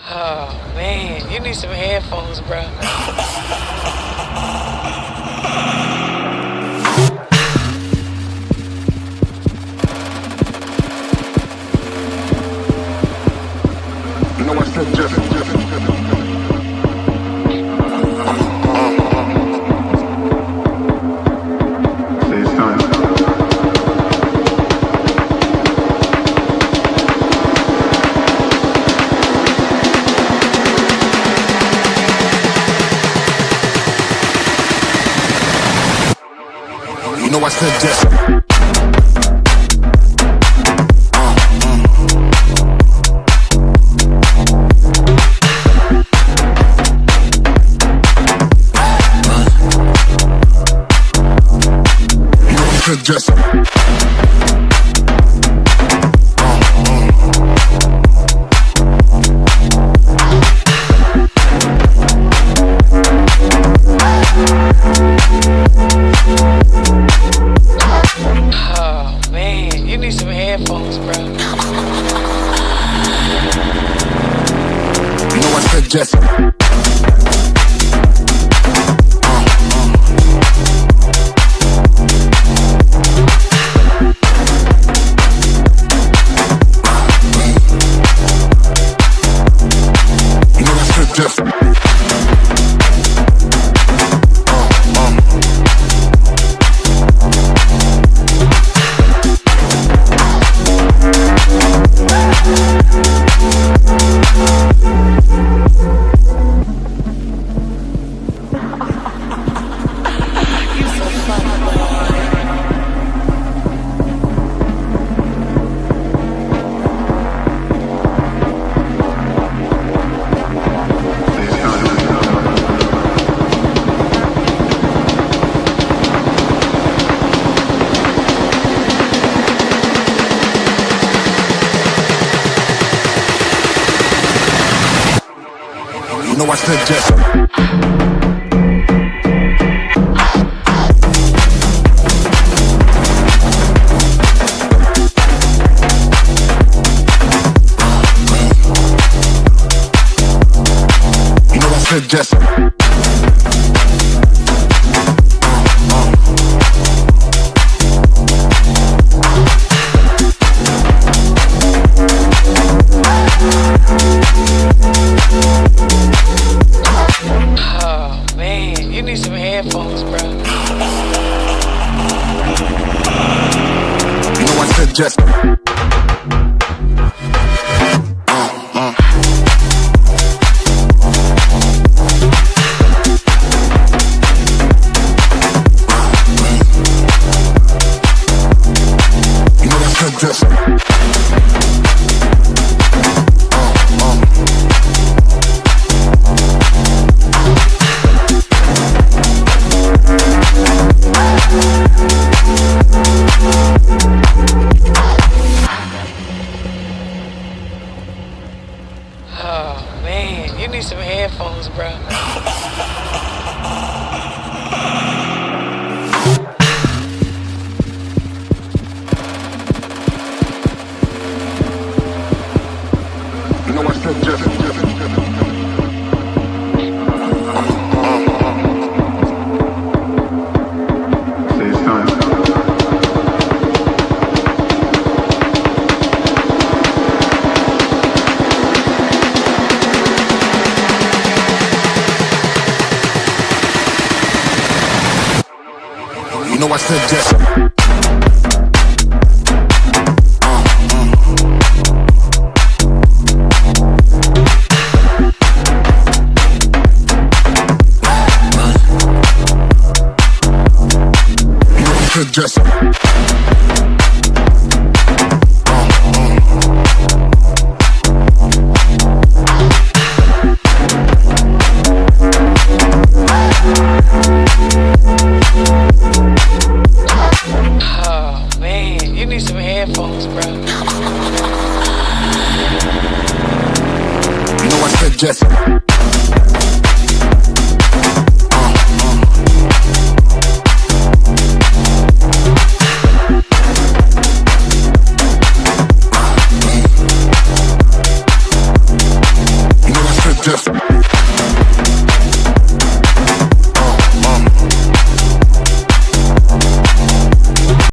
Oh man, you need some headphones, bro. You know I said Jeff. You know I said Jeff. Just Oh man, you need some headphones, bro. you know I said Jeff. You know I said Jeff. You know I said Jeff. Oh man, you need some headphones, bro. You know I said Jeff. You know I said Jeff. Oh man, you need some headphones, bro. You know I said Jeff. You know I said Jeff. Just Oh man, you need some headphones, bro. you know I said Jeff. You just.